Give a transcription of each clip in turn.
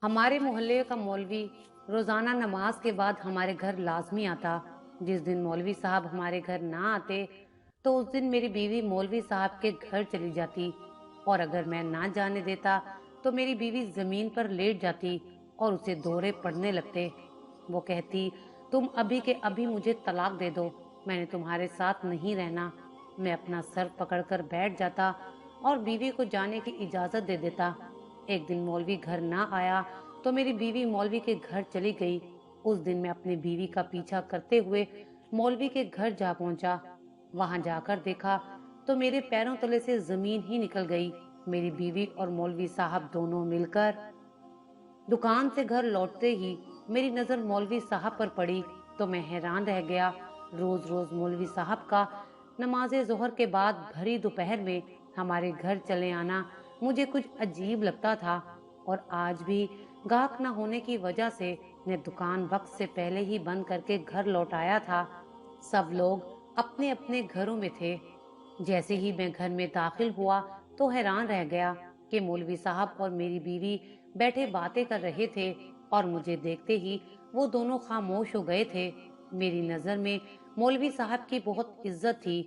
हमारे मोहल्ले का मौलवी रोजाना नमाज के बाद हमारे घर लाजमी आता। जिस दिन मौलवी साहब हमारे घर ना आते तो उस दिन मेरी बीवी मौलवी साहब के घर चली जाती, और अगर मैं ना जाने देता तो मेरी बीवी जमीन पर लेट जाती और उसे दौरे पड़ने लगते। वो कहती, तुम अभी के अभी मुझे तलाक दे दो, मैंने तुम्हारे साथ नहीं रहना। मैं अपना सर पकड़कर बैठ जाता और बीवी को जाने की इजाजत दे देता। एक दिन मौलवी घर ना आया तो मेरी बीवी मौलवी के घर चली गई। उस दिन मैं अपनी बीवी का पीछा करते हुए मौलवी के घर जा पहुंचा। वहां जाकर देखा तो मेरे पैरों तले से जमीन ही निकल गई। मेरी बीवी और मौलवी साहब दोनों मिलकर दुकान से घर लौटते ही मेरी नजर मौलवी साहब पर पड़ी तो मैं हैरान रह गया। रोज रोज मौलवी साहब का नमाजे जोहर के बाद भरी दोपहर में हमारे घर चले आना मुझे कुछ अजीब लगता था, और आज भी गाहक न होने की वजह से मैं दुकान वक्त से पहले ही बंद करके घर लौट आया था। सब लोग अपने अपने घरों में थे। जैसे ही मैं घर में दाखिल हुआ तो हैरान रह गया कि मौलवी साहब और मेरी बीवी बैठे बातें कर रहे थे, और मुझे देखते ही वो दोनों खामोश हो गए थे। मेरी नजर में मौलवी साहब की बहुत इज्जत थी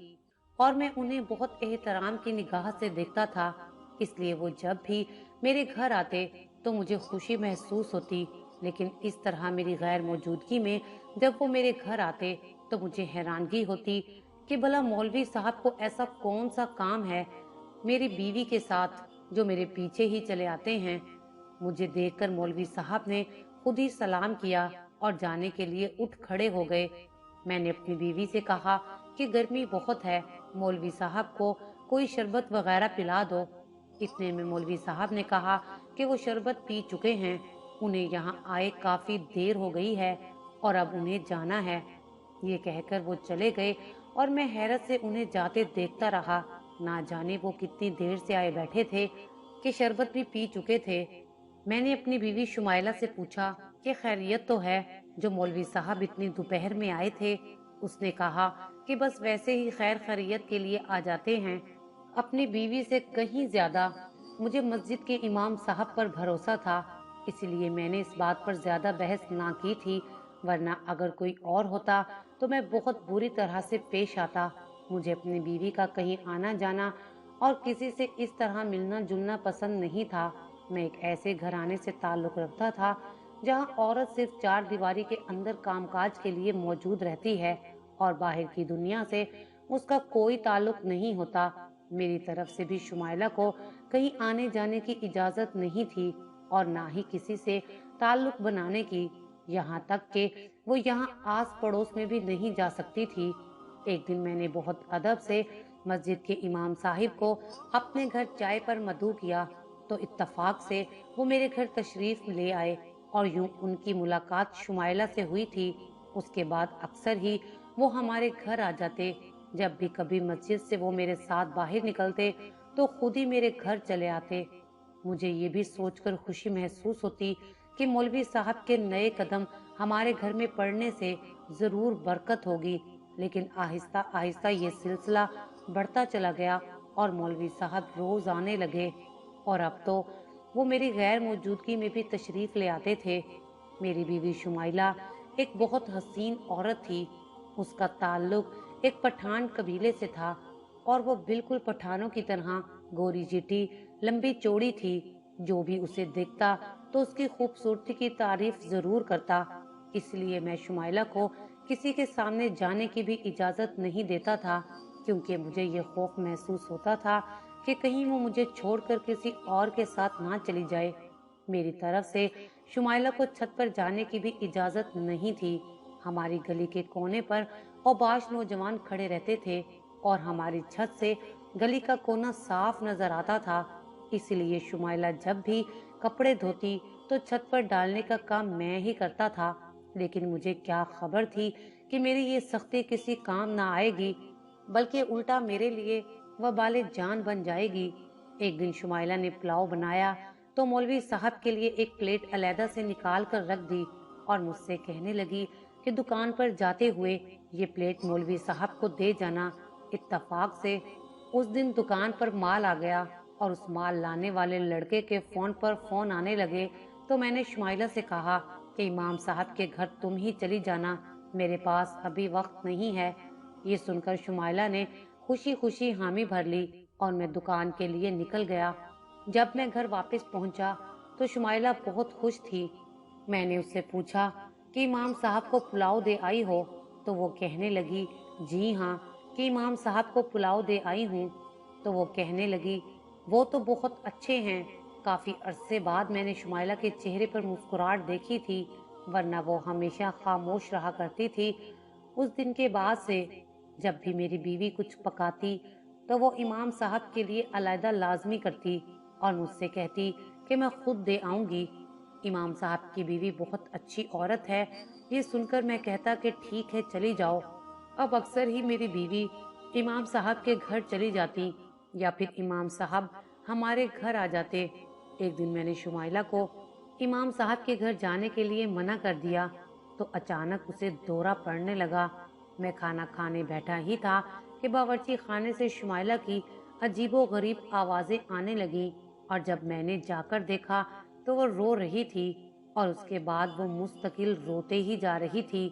और मैं उन्हें बहुत एहतराम की निगाह से देखता था, इसलिए वो जब भी मेरे घर आते तो मुझे खुशी महसूस होती। लेकिन इस तरह मेरी गैर मौजूदगी में जब वो मेरे घर आते तो मुझे हैरानगी होती कि भला मौलवी साहब को ऐसा कौन सा काम है मेरी बीवी के साथ जो मेरे पीछे ही चले आते हैं। मुझे देखकर मौलवी साहब ने खुद ही सलाम किया और जाने के लिए उठ खड़े हो गए। मैंने अपनी बीवी से कहा कि गर्मी बहुत है, मौलवी साहब को कोई शरबत वगैरह पिला दो। इतने में मौलवी साहब ने कहा कि वो शरबत पी चुके हैं, उन्हें यहाँ आए काफी देर हो गई है और अब उन्हें जाना है। ये कहकर वो चले गए और मैं हैरत से उन्हें जाते देखता रहा। ना जाने वो कितनी देर से आए बैठे थे कि शरबत भी पी चुके थे। मैंने अपनी बीवी शुमाइला से पूछा कि खैरियत तो है जो मौलवी साहब इतनी दोपहर में आए थे। उसने कहा कि बस वैसे ही खैर खैरियत के लिए आ जाते हैं। अपनी बीवी से कहीं ज्यादा मुझे मस्जिद के इमाम साहब पर भरोसा था, इसलिए मैंने इस बात पर ज्यादा बहस ना की थी, वरना अगर कोई और होता तो मैं बहुत बुरी तरह से पेश आता। मुझे अपनी बीवी का कहीं आना जाना और किसी से इस तरह मिलना जुलना पसंद नहीं था। मैं एक ऐसे घराने से ताल्लुक रखता था जहां औरत सिर्फ चार दीवारी के अंदर कामकाज के लिए मौजूद रहती है और बाहर की दुनिया से उसका कोई ताल्लुक नहीं होता। मेरी तरफ से भी शुमाइला को कहीं आने जाने की इजाजत नहीं थी और ना ही किसी से ताल्लुक बनाने की, यहाँ तक कि वो यहाँ आस पड़ोस में भी नहीं जा सकती थी। एक दिन मैंने बहुत अदब से मस्जिद के इमाम साहिब को अपने घर चाय पर मदऊ किया तो इत्तफाक से वो मेरे घर तशरीफ ले आए और यूं उनकी मुलाकात शुमाइला से हुई थी। उसके बाद अक्सर ही वो हमारे घर आ जाते। जब भी कभी मस्जिद से वो मेरे साथ बाहर निकलते तो खुद ही मेरे घर चले आते। मुझे ये भी सोचकर खुशी महसूस होती कि मौलवी साहब के नए कदम हमारे घर में पड़ने से जरूर बरकत होगी। लेकिन आहिस्ता आहिस्ता ये सिलसिला बढ़ता चला गया और मौलवी साहब रोज आने लगे, और अब तो वो मेरी गैर मौजूदगी में भी तशरीफ ले आते थे। मेरी बीवी शुमाइला एक बहुत हसीन औरत थी। उसका ताल्लुक एक पठान कबीले से था और वो बिल्कुल पठानों की तरह गोरी चिट्टी लंबी चौड़ी थी। जो भी उसे देखता तो उसकी खूबसूरती की तारीफ जरूर करता। इसलिए मैं शुमाइला को किसी के सामने जाने की भी इजाजत नहीं देता था, क्योंकि मुझे ये खौफ महसूस होता था कि कहीं वो मुझे छोड़कर किसी और के साथ ना चली जाए। मेरी तरफ से शुमाइला को छत पर जाने की भी इजाजत नहीं थी। हमारी गली के कोने पर औबाश नौजवान खड़े रहते थे और हमारी छत से गली का कोना साफ नजर आता था। इसलिए शुमाइला जब भी कपड़े धोती तो छत पर डालने का काम मैं ही करता था। लेकिन मुझे क्या खबर थी कि मेरी ये सख्ती किसी काम ना आएगी, बल्कि उल्टा मेरे लिए वबाले जान बन जाएगी। एक दिन शुमाइला ने पुलाव बनाया तो मौलवी साहब के लिए एक प्लेट अलहदा से निकाल कर रख दी और मुझसे कहने लगी कि दुकान पर जाते हुए ये प्लेट मौलवी साहब को दे जाना। इत्तफाक से उस दिन दुकान पर माल आ गया और उस माल लाने वाले लड़के के फोन पर फोन आने लगे तो मैंने शुमाइला से कहा कि इमाम साहब के घर तुम ही चली जाना, मेरे पास अभी वक्त नहीं है। ये सुनकर शुमाइला ने खुशी खुशी हामी भर ली और मैं दुकान के लिए निकल गया। जब मैं घर वापस पहुंचा तो शुमाइला बहुत खुश थी। मैंने उससे पूछा कि इमाम साहब को पुलाव दे आई हो? तो वो कहने लगी, जी हाँ, कि इमाम साहब को पुलाव दे आई हूँ। तो वो कहने लगी, वो तो बहुत अच्छे हैं। काफी अरसे बाद मैंने शुमाइला के चेहरे पर मुस्कुराहट देखी थी, वरना वो हमेशा खामोश रहा करती थी। उस दिन के बाद से जब भी मेरी बीवी कुछ पकाती तो वो इमाम साहब के लिए अलहदा लाजमी करती और मुझसे कहती कि मैं खुद दे आऊंगी। इमाम साहब की बीवी बहुत अच्छी औरत है। ये सुनकर मैं कहता कि ठीक है, चली जाओ। अब अक्सर ही मेरी बीवी इमाम साहब के घर चली जाती या फिर इमाम साहब हमारे घर आ जाते। एक दिन मैंने शुमाइला को इमाम साहब के घर जाने के लिए मना कर दिया तो अचानक उसे दौरा पड़ने लगा। मैं खाना खाने बैठा ही था कि बावर्ची खाने से शुमाइला की अजीबो गरीब आवाजें आने लगी और जब मैंने जाकर देखा तो वो रो रही थी और उसके बाद वो मुस्तकिल रोते ही जा रही थी।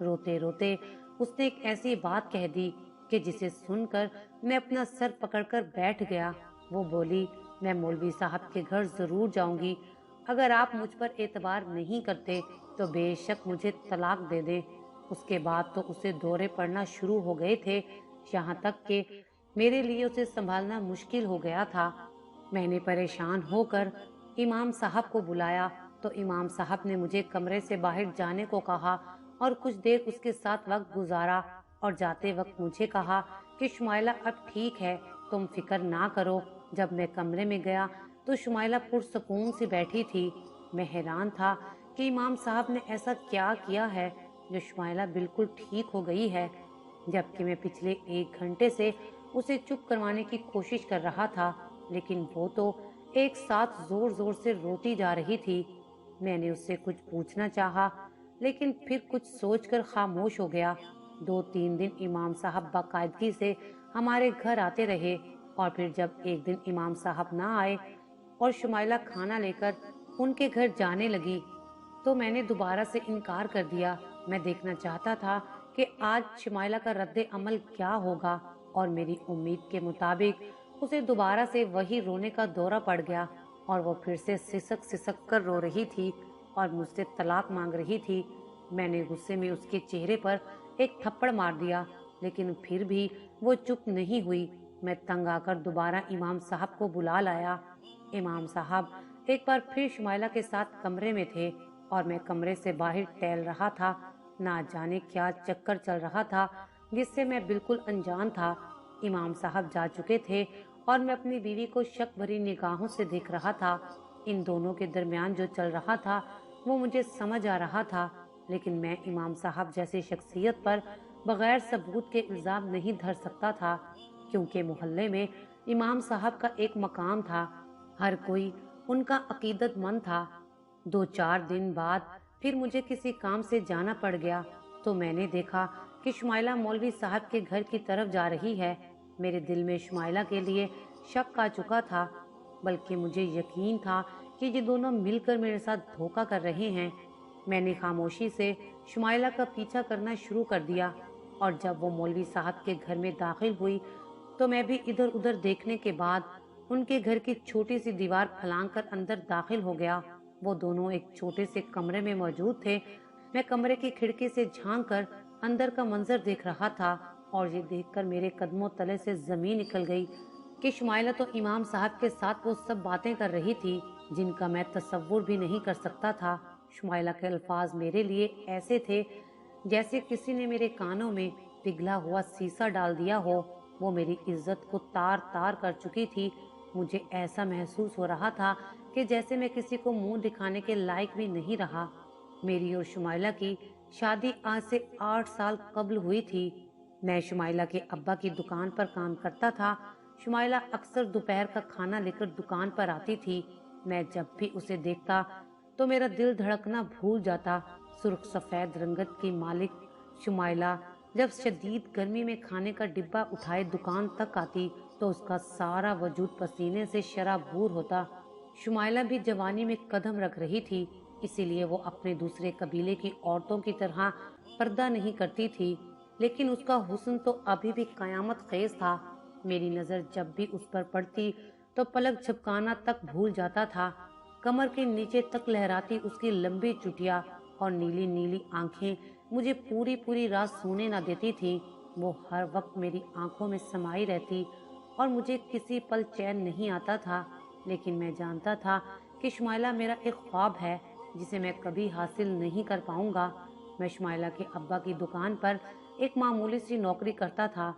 रोते रोते उसने एक ऐसी बात कह दी कि जिसे सुनकर मैं अपना सर पकड़कर बैठ गया। वो बोली, मैं मौलवी साहब के घर जरूर जाऊंगी। अगर आप मुझ पर एतबार नहीं करते तो बेशक मुझे तलाक दे दे। उसके बाद तो उसे दौरे पड़ना शुरू हो गए थे, यहाँ तक कि मेरे लिए उसे संभालना मुश्किल हो गया था। मैंने परेशान होकर इमाम साहब को बुलाया तो इमाम साहब ने मुझे कमरे से बाहर जाने को कहा और कुछ देर उसके साथ वक्त गुजारा और जाते वक्त मुझे कहा कि शुमाइला अब ठीक है, तुम फिक्र ना करो। जब मैं कमरे में गया तो शुमाइला पुरसकून से बैठी थी। मैं हैरान था कि इमाम साहब ने ऐसा क्या किया है जो शुमाइला बिल्कुल ठीक हो गई है, जबकि मैं पिछले 1 घंटे से उसे चुप करवाने की कोशिश कर रहा था, लेकिन वो तो एक साथ जोर जोर से रोती जा रही थी। मैंने उससे कुछ पूछना चाहा, लेकिन फिर कुछ सोचकर खामोश हो गया। 2-3 दिन इमाम साहब बाकायदगी से हमारे घर आते रहे और फिर जब एक दिन इमाम साहब ना आए और शुमाइला खाना लेकर उनके घर जाने लगी तो मैंने दोबारा से इनकार कर दिया। मैं देखना चाहता था कि आज शुमाइला का रद्द अमल क्या होगा और मेरी उम्मीद के मुताबिक उसे दोबारा से वही रोने का दौरा पड़ गया और वो फिर से सिसक सिसक कर रो रही थी और मुझसे तलाक मांग रही थी। मैंने गुस्से में उसके चेहरे पर एक थप्पड़ मार दिया, लेकिन फिर भी वो चुप नहीं हुई। मैं तंग आकर दोबारा इमाम साहब को बुला लाया। इमाम साहब एक बार फिर शुमाइला के साथ कमरे में थे और मैं कमरे से बाहर टहल रहा था। ना जाने क्या चक्कर चल रहा था जिससे मैं बिल्कुल अनजान था। इमाम साहब जा चुके थे और मैं अपनी बीवी को शक भरी निगाहों से देख रहा था। इन दोनों के दरमियान जो चल रहा था वो मुझे समझ आ रहा था, लेकिन मैं इमाम साहब जैसी शख्सियत पर बगैर सबूत के इल्जाम नहीं धर सकता था, क्योंकि मोहल्ले में इमाम साहब का एक मकाम था। हर कोई उनका अकीदतमंद था। 2-4 दिन बाद फिर मुझे किसी काम से जाना पड़ गया तो मैंने देखा कि शुमाइला मौलवी साहब के घर की तरफ जा रही है। मेरे दिल में शुमाइला के लिए शक आ चुका था, बल्कि मुझे यकीन था कि ये दोनों मिलकर मेरे साथ धोखा कर रहे हैं। मैंने खामोशी से शुमाइला का पीछा करना शुरू कर दिया और जब वो मौलवी साहब के घर में दाखिल हुई तो मैं भी इधर उधर देखने के बाद उनके घर की छोटी सी दीवार फलांग कर अंदर दाखिल हो गया। वो दोनों एक छोटे से कमरे में मौजूद थे। मैं कमरे की खिड़की से झांक कर अंदर का मंजर देख रहा था और ये देखकर मेरे कदमों तले से जमीन निकल गई कि शुमाइला तो इमाम साहब के साथ वो सब बातें कर रही थी जिनका मैं तसव्वुर भी नहीं कर सकता था। शुमाइला के अल्फाज मेरे लिए ऐसे थे जैसे किसी ने मेरे कानों में पिघला हुआ सीसा डाल दिया हो। वो मेरी इज्जत को तार तार कर चुकी थी। मुझे ऐसा महसूस हो रहा था कि जैसे मैं किसी को मुंह दिखाने के लायक भी नहीं रहा। मेरी और शुमाइला की शादी आज से 8 साल कब्ल हुई थी। मैं शुमाइला के अब्बा की दुकान पर काम करता था। शुमाइला अक्सर दोपहर का खाना लेकर दुकान पर आती थी। मैं जब भी उसे देखता तो मेरा दिल धड़कना भूल जाता। सुर्ख सफेद रंगत की मालिक शुमाइला जब शदीद गर्मी में खाने का डिब्बा उठाए दुकान तक आती तो उसका सारा वजूद पसीने से शराबूर होता। शुमाइला भी जवानी में कदम रख रही थी, इसीलिए वो अपने दूसरे कबीले की औरतों की तरह पर्दा नहीं करती थी, लेकिन उसका हुस्न तो अभी भी कयामत खेज था। मेरी नजर जब भी उस पर पड़ती तो पलक झपकाना तक भूल जाता था। कमर के नीचे तक लहराती उसकी लंबी चुटिया और नीली नीली आंखें मुझे पूरी पूरी रात सोने न देती थी। वो हर वक्त मेरी आंखों में समाई रहती और मुझे किसी पल चैन नहीं आता था। लेकिन मैं जानता था कि शुमाइला मेरा एक ख्वाब है जिसे मैं कभी हासिल नहीं कर पाऊंगा। मैं शुमाइला के अब्बा की दुकान पर एक मामूली सी नौकरी करता था,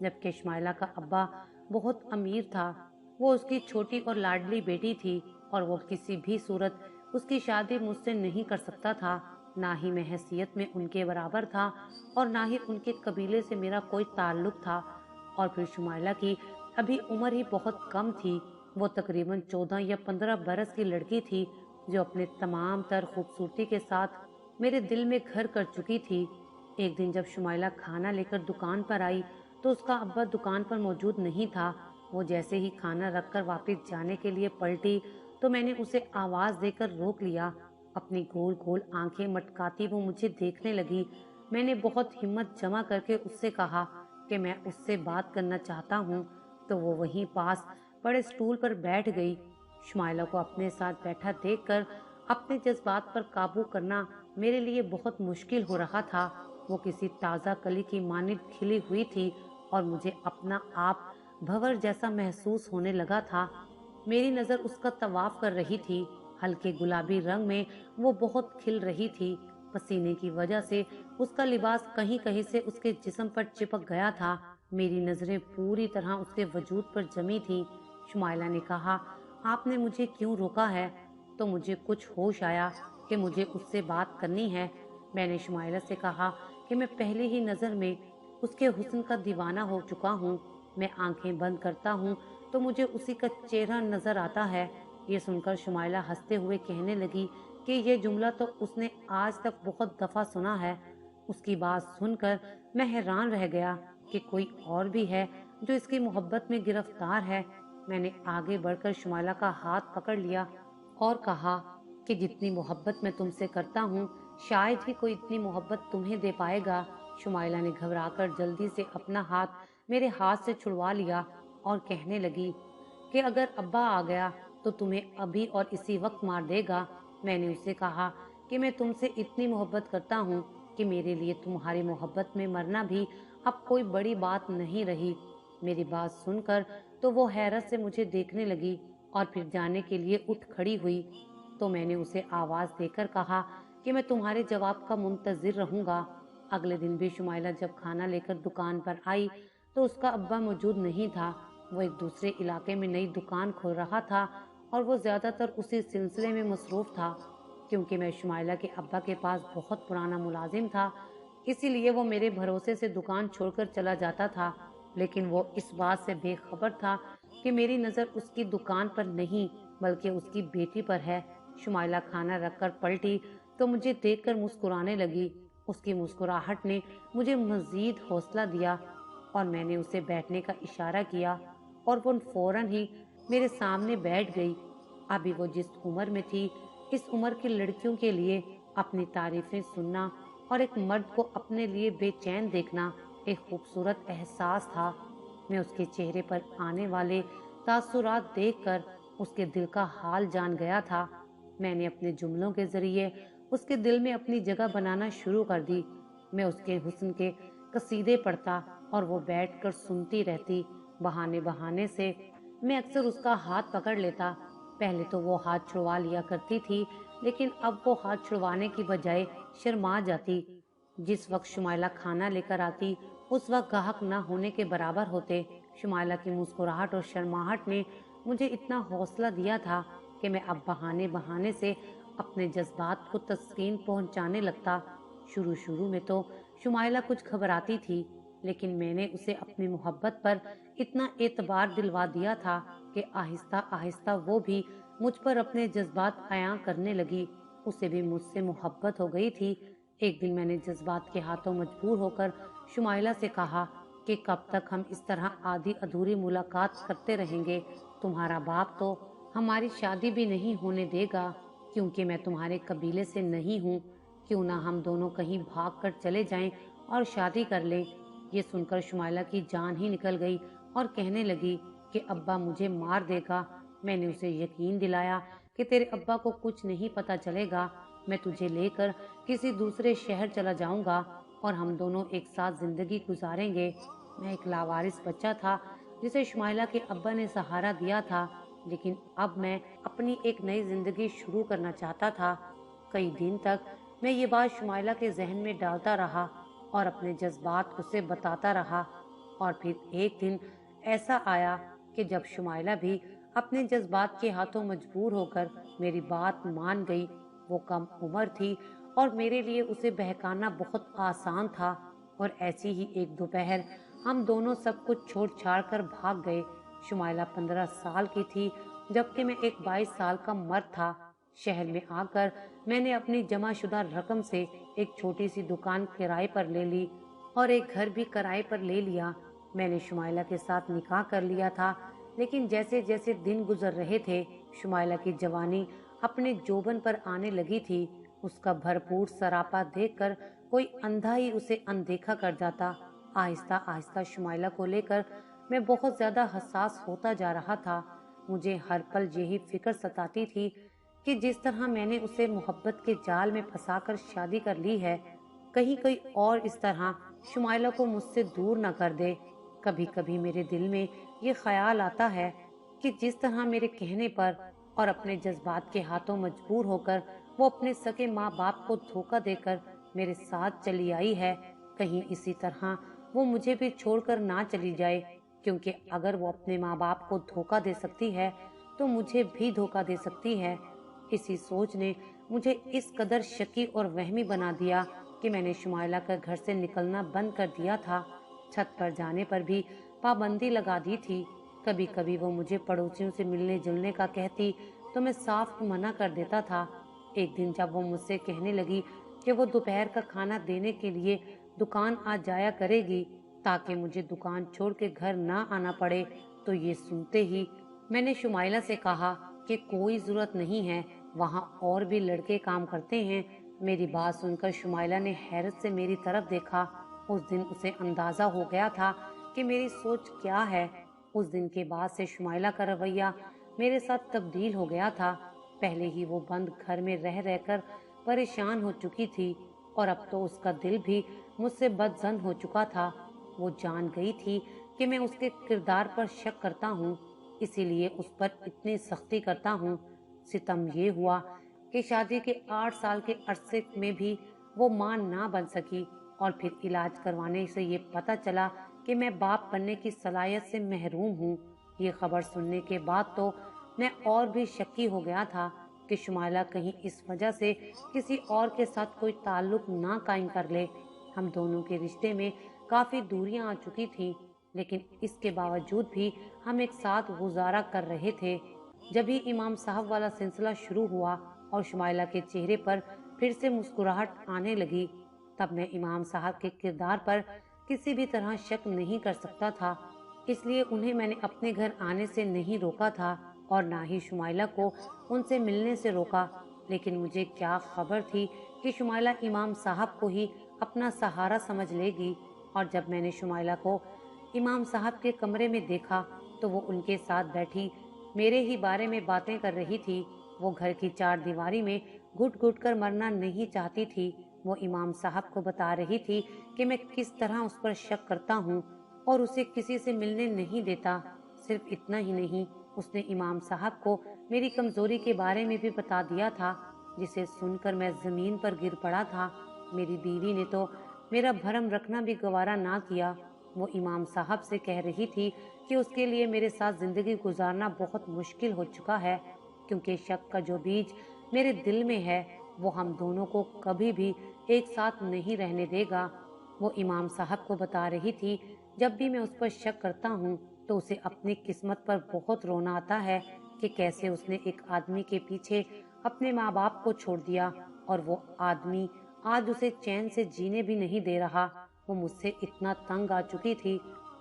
जबकि शुमाइला का अब्बा बहुत अमीर था। वो उसकी छोटी और लाडली बेटी थी और वो किसी भी सूरत उसकी शादी मुझसे नहीं कर सकता था। ना ही मैं हैसियत में उनके बराबर था और ना ही उनके कबीले से मेरा कोई ताल्लुक था। और फिर शुमाइला की अभी उम्र ही बहुत कम थी। वो तकरीबन 14 या 15 बरस की लड़की थी जो अपने तमाम तर खूबसूरती के साथ मेरे दिल में घर कर चुकी थी। एक दिन जब शुमाइला खाना लेकर दुकान पर आई तो उसका अब्बा दुकान पर मौजूद नहीं था। वो जैसे ही खाना रखकर वापस जाने के लिए पलटी तो मैंने उसे आवाज देकर रोक लिया। अपनी गोल गोल आंखें मटकाती वो मुझे देखने लगी। मैंने बहुत हिम्मत जमा करके उससे कहा कि मैं उससे बात करना चाहता हूँ, तो वो वहीं पास बड़े स्टूल पर बैठ गई। शुमाइला को अपने साथ बैठा देखकर अपने जज्बात पर काबू करना मेरे लिए बहुत मुश्किल हो रहा था। वो किसी ताज़ा कली की मानिंद खिली हुई थी और मुझे अपना आप भंवर जैसा महसूस होने लगा था। मेरी नज़र उसका तवाफ कर रही थी। हल्के गुलाबी रंग में वो बहुत खिल रही थी। पसीने की वजह से उसका लिबास कहीं कहीं से उसके जिस्म पर चिपक गया था। मेरी नजरें पूरी तरह उसके वजूद पर जमी थी। शुमाइला ने कहा, आपने मुझे क्यों रोका है? तो मुझे कुछ होश आया कि मुझे उससे बात करनी है। मैंने शुमाइला से कहा कि मैं पहली ही नज़र में उसके हुस्न का दीवाना हो चुका हूँ। मैं आंखें बंद करता हूँ तो मुझे उसी का चेहरा नजर आता है। ये सुनकर शुमाइला हंसते हुए कहने लगी कि ये जुमला तो उसने आज तक बहुत दफा सुना है। उसकी बात सुनकर मैं हैरान रह गया कि कोई और भी है जो इसकी मोहब्बत में गिरफ्तार है। मैंने आगे बढ़कर शुमाइला का हाथ पकड़ लिया और कहा कि जितनी मोहब्बत मैं तुमसे करता हूँ शायद ही कोई इतनी मोहब्बत तुम्हें दे पाएगा। शुमाइला ने घबराकर जल्दी से अपना हाथ मेरे हाथ से छुड़वा लिया और कहने लगी कि अगर अब्बा आ गया तो तुम्हें अभी और इसी वक्त मार देगा। मैंने उसे कहा कि मैं तुमसे इतनी मोहब्बत करता हूँ कि मेरे लिए तुम्हारी मोहब्बत में मरना भी अब कोई बड़ी बात नहीं रही। मेरी बात सुनकर तो वो हैरत से मुझे देखने लगी और फिर जाने के लिए उठ खड़ी हुई। तो मैंने उसे आवाज देकर कहा कि मैं तुम्हारे जवाब का मुंतजिर रहूंगा। अगले दिन भी शुमाइला जब खाना लेकर दुकान पर आई तो उसका अब्बा मौजूद नहीं था। वो एक दूसरे इलाके में नई दुकान खोल रहा था और वो ज्यादातर उसी सिलसिले में मसरूफ था। क्योंकि मैं शुमाइला के अब्बा के पास बहुत पुराना मुलाजिम था, इसीलिए वो मेरे भरोसे से दुकान छोड़कर चला जाता था। लेकिन वो इस बात से बेखबर था कि मेरी नज़र उसकी दुकान पर नहीं बल्कि उसकी बेटी पर है। शुमाइला खाना रखकर पलटी तो मुझे देखकर मुस्कुराने लगी। उसकी मुस्कुराहट ने मुझे मजीद हौसला दिया और मैंने उसे बैठने का इशारा किया और वो फौरन ही मेरे सामने बैठ गई। अभी वो जिस उम्र में थी, इस उम्र की लड़कियों के लिए अपनी तारीफें सुनना और एक मर्द को अपने लिए बेचैन देखना एक खूबसूरत एहसास था। मैं उसके चेहरे पर आने वाले तासुरात देखकर उसके दिल का हाल जान गया था। मैंने अपने जुमलों के जरिए उसके दिल में अपनी जगह बनाना शुरू कर दी। मैं उसके हुस्न के कसीदे पढ़ता और वो बैठकर सुनती रहती। बहाने बहाने से मैं अक्सर उसका हाथ पकड़ लेता। पहले तो वो हाथ छुड़वा लिया करती थी, लेकिन अब वो हाथ छुड़वाने की बजाय शर्मा जाती। जिस वक्त शुमाइला खाना लेकर आती उस वक्त गाहक न होने के बराबर होते। शुमाइला की मुस्कुराहट और शर्माहट ने मुझे इतना हौसला दिया था कि मैं अब बहाने बहाने से अपने जज्बात को तस्कीन पहुंचाने लगता। शुरू शुरू में तो शुमाइला कुछ घबराती थी, लेकिन मैंने उसे अपनी मोहब्बत पर इतना एतबार दिलवा दिया था कि आहिस्ता आहिस्ता वो भी मुझ पर अपने जज्बात अयां करने लगी। उसे भी मुझसे मोहब्बत हो गई थी। एक दिन मैंने जज्बात के हाथों मजबूर होकर शुमाइला से कहा कि कब तक हम इस तरह आधी अधूरी मुलाकात करते रहेंगे। तुम्हारा बाप तो हमारी शादी भी नहीं होने देगा क्योंकि मैं तुम्हारे कबीले से नहीं हूँ। क्यों ना हम दोनों कहीं भाग कर चले जाएं और शादी कर लें। ये सुनकर शुमाइला की जान ही निकल गई और कहने लगी कि अब्बा मुझे मार देगा। मैंने उसे यकीन दिलाया कि तेरे अब्बा को कुछ नहीं पता चलेगा। मैं तुझे लेकर किसी दूसरे शहर चला जाऊंगा और हम दोनों एक साथ जिंदगी गुजारेंगे। मैं एक लावारिस बच्चा था जिसे शुमाइला के अब्बा ने सहारा दिया था, लेकिन अब मैं अपनी एक नई जिंदगी शुरू करना चाहता था। कई दिन तक मैं ये बात शुमाइला के जहन में डालता रहा और अपने जज्बात उसे बताता रहा। और फिर एक दिन ऐसा आया कि जब शुमाइला भी अपने जज्बात के हाथों मजबूर होकर मेरी बात मान गई। वो कम उम्र थी और मेरे लिए उसे बहकाना बहुत आसान था। और ऐसी ही एक दोपहर हम दोनों सब कुछ छोड़ छाड़ कर भाग गए। शुमाइला 15 साल की थी जबकि मैं एक 22 साल का मर्द था। शहर में आकर मैंने अपनी जमाशुदा रकम से एक छोटी सी दुकान किराए पर ले ली और एक घर भी किराए पर ले लिया। मैंने शुमाइला के साथ निकाह कर लिया था, लेकिन जैसे जैसे दिन गुजर रहे थे शुमाइला की जवानी अपने जोबन पर आने लगी थी। उसका भरपूर सरापा देखकर कोई अंधा ही उसे अनदेखा कर जाता। आहिस्ता आहिस्ता शुमाइला को लेकर मैं बहुत ज्यादा हसास होता जा रहा था। मुझे हर पल यही फिक्र सताती थी कि जिस तरह मैंने उसे मोहब्बत के जाल में फंसाकर शादी कर ली है, कहीं कोई और इस तरह शुमाइला को मुझसे दूर न कर दे। कभी कभी मेरे दिल में ये ख्याल आता है कि जिस तरह मेरे कहने पर और अपने जज्बात के हाथों मजबूर होकर वो अपने सगे माँ बाप को धोखा देकर मेरे साथ चली आई है, कहीं इसी तरह वो मुझे भी छोड़कर ना चली जाए। क्योंकि अगर वो अपने माँ बाप को धोखा दे सकती है तो मुझे भी धोखा दे सकती है। इसी सोच ने मुझे इस कदर शकी और वहमी बना दिया कि मैंने शुमाइला का घर से निकलना बंद कर दिया था। छत पर जाने पर भी पाबंदी लगा दी थी। कभी कभी वो मुझे पड़ोसियों से मिलने जुलने का कहती तो मैं साफ मना कर देता था। एक दिन जब वो मुझसे कहने लगी कि वो दोपहर का खाना देने के लिए दुकान आ जाया करेगी ताकि मुझे दुकान छोड़ के घर ना आना पड़े, तो ये सुनते ही मैंने शुमाइला से कहा कि कोई जरूरत नहीं है, वहाँ और भी लड़के काम करते हैं। मेरी बात सुनकर शुमाइला ने हैरत से मेरी तरफ देखा। उस दिन उसे अंदाजा हो गया था कि मेरी सोच क्या है। उस दिन के बाद से शुमाइला का रवैया मेरे साथ तब्दील हो गया था। पहले ही वो बंद घर में रह रहकर परेशान हो चुकी थी और अब तो उसका दिल भी मुझसे बदजन हो चुका था। वो जान गई थी कि मैं उसके किरदार पर शक करता हूँ, इसीलिए उस पर इतनी सख्ती करता हूँ। सितम ये हुआ कि शादी के 8 साल के अरसे में भी वो मां ना बन सकी और फिर इलाज करवाने से ये पता चला कि मैं बाप बनने की सलाहियत से महरूम हूँ। ये खबर सुनने के बाद तो मैं और भी शक्की हो गया था कि शुमाइला कहीं इस वजह से किसी और के साथ कोई ताल्लुक ना कायम कर ले। हम दोनों के रिश्ते में काफी दूरियां आ चुकी थीं, लेकिन इसके बावजूद भी हम एक साथ गुजारा कर रहे थे। जब ही इमाम साहब वाला सिलसिला शुरू हुआ और शुमाइला के चेहरे पर फिर से मुस्कुराहट आने लगी, तब मैं इमाम साहब के किरदार पर किसी भी तरह शक नहीं कर सकता था। इसलिए उन्हें मैंने अपने घर आने से नहीं रोका था और ना ही शुमाइला को उनसे मिलने से रोका। लेकिन मुझे क्या खबर थी कि शुमाइला इमाम साहब को ही अपना सहारा समझ लेगी। और जब मैंने शुमाइला को इमाम साहब के कमरे में देखा तो वो उनके साथ बैठी मेरे ही बारे में बातें कर रही थी। वो घर की चार दीवारी में घुट घुट कर मरना नहीं चाहती थी। वो इमाम साहब को बता रही थी कि मैं किस तरह उस पर शक करता हूँ और उसे किसी से मिलने नहीं देता। सिर्फ इतना ही नहीं, उसने इमाम साहब को मेरी कमजोरी के बारे में भी बता दिया था, जिसे सुनकर मैं जमीन पर गिर पड़ा था। मेरी बीवी ने तो मेरा भरम रखना भी गवारा ना किया। वो इमाम साहब से कह रही थी कि उसके लिए मेरे साथ जिंदगी गुजारना बहुत मुश्किल हो चुका है, क्योंकि शक का जो बीज मेरे दिल में है वो हम दोनों को कभी भी एक साथ नहीं रहने देगा। वो इमाम साहब को बता रही थी, जब भी मैं उस पर शक करता हूँ तो उसे अपनी किस्मत पर बहुत रोना आता है कि कैसे उसने एक आदमी के पीछे अपने माँ बाप को छोड़ दिया और वो आदमी आज उसे चैन से जीने भी नहीं दे रहा। वो मुझसे इतना तंग आ चुकी थी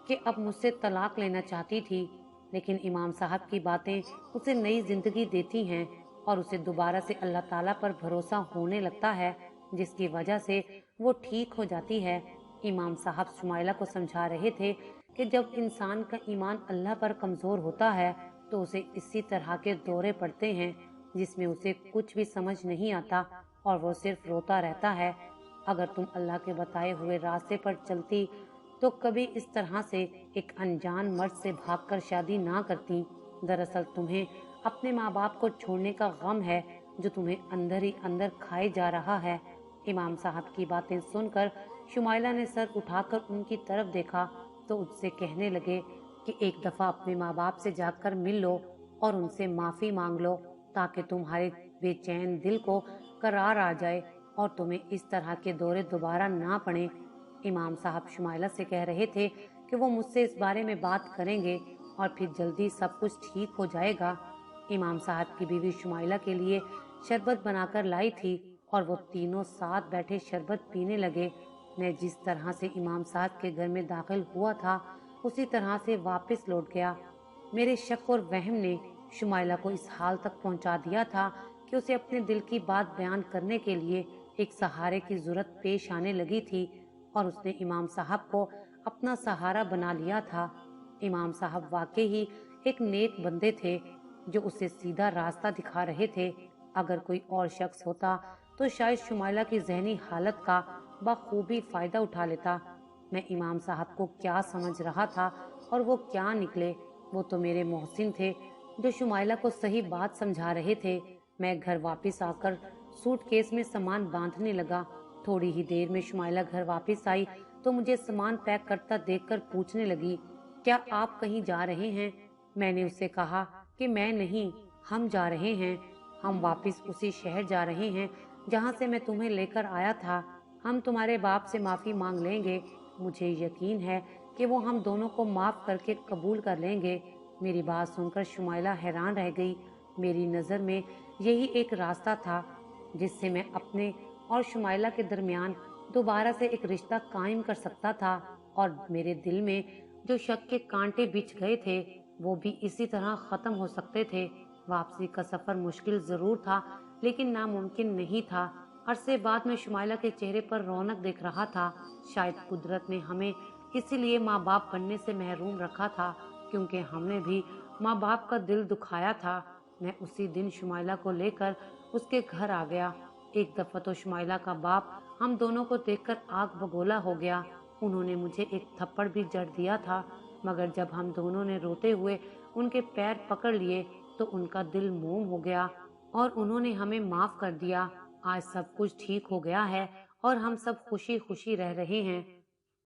कि अब मुझसे तलाक लेना चाहती थी, लेकिन इमाम साहब की बातें उसे नई जिंदगी देती हैं और उसे दोबारा से अल्लाह ताला पर भरोसा होने लगता है, जिसकी वजह से वो ठीक हो जाती है। इमाम साहब शुमाइला को समझा रहे थे कि जब इंसान का ईमान अल्लाह पर कमज़ोर होता है तो उसे इसी तरह के दौरे पड़ते हैं जिसमें उसे कुछ भी समझ नहीं आता और वो सिर्फ रोता रहता है। अगर तुम अल्लाह के बताए हुए रास्ते पर चलती तो कभी इस तरह से एक अनजान मर्द से भागकर शादी ना करती। दरअसल तुम्हें अपने माँ बाप को छोड़ने का गम है जो तुम्हें अंदर ही अंदर खाए जा रहा है। इमाम साहब की बातें सुनकर शुमाइला ने सर उठाकर उनकी तरफ देखा तो उससे कहने लगे कि एक दफा अपने माँ बाप से जाकर मिल लो और उनसे माफी मांग लो ताकि तुम्हारे बेचैन दिल को करार आ जाए और तुम्हें इस तरह के दौरे दोबारा ना पड़े। इमाम साहब शुमाइला से कह रहे थे कि वो मुझसे इस बारे में बात करेंगे और फिर जल्दी सब कुछ ठीक हो जाएगा। इमाम साहब की बीवी शुमाइला के लिए शरबत बनाकर लाई थी और वो तीनों साथ बैठे शरबत पीने लगे। मैं जिस तरह से इमाम साहब के घर में दाखिल हुआ था उसी तरह से वापस लौट गया। मेरे शक और वहम ने शुमाइला को इस हाल तक पहुंचा दिया था कि उसे अपने दिल की बात बयान करने के लिए एक सहारे की जरूरत पेश आने लगी थी और उसने इमाम साहब को अपना सहारा बना लिया था। इमाम साहब वाकई ही एक नेक बंदे थे जो उसे सीधा रास्ता दिखा रहे थे। अगर कोई और शख्स होता तो शायद शुमाइला की जहनी हालत का बखूबी फायदा उठा लेता। मैं इमाम साहब को क्या समझ रहा था और वो क्या निकले। वो तो मेरे मोहसिन थे जो शुमाइला को सही बात समझा रहे थे। मैं घर वापस आकर सूटकेस में सामान बांधने लगा। थोड़ी ही देर में शुमाइला घर वापस आई तो मुझे सामान पैक करता देखकर पूछने लगी, क्या आप कहीं जा रहे हैं? मैंने उससे कहा कि मैं नहीं, हम जा रहे हैं। हम वापस उसी शहर जा रहे हैं जहां से मैं तुम्हें लेकर आया था। हम तुम्हारे बाप से माफी मांग लेंगे। मुझे यकीन है कि वो हम दोनों को माफ करके कबूल कर लेंगे। मेरी बात सुनकर शुमाइला हैरान रह गई। मेरी नज़र में यही एक रास्ता था जिससे मैं अपने और शुमाइला के दरमियान दोबारा से एक रिश्ता कायम कर सकता था और मेरे दिल में जो शक के कांटे बिछ गए थे वो भी इसी तरह खत्म हो सकते थे। वापसी का सफर मुश्किल जरूर था लेकिन नामुमकिन नहीं था। अरसे बाद में शुमाइला के चेहरे पर रौनक देख रहा था। शायद कुदरत ने हमें इसीलिए माँ बाप बनने से महरूम रखा था क्योंकि हमने भी माँ बाप का दिल दुखाया था। मैं उसी दिन शुमाइला को लेकर उसके घर आ गया। एक दफा तो शुमाइला का बाप हम दोनों को देखकर आग बगोला हो गया। उन्होंने मुझे एक थप्पड़ भी जड़ दिया था, मगर जब हम दोनों ने रोते हुए उनके पैर पकड़ लिए तो उनका दिल मोम हो गया और उन्होंने हमें माफ कर दिया। आज सब कुछ ठीक हो गया है और हम सब खुशी खुशी रह रहे हैं।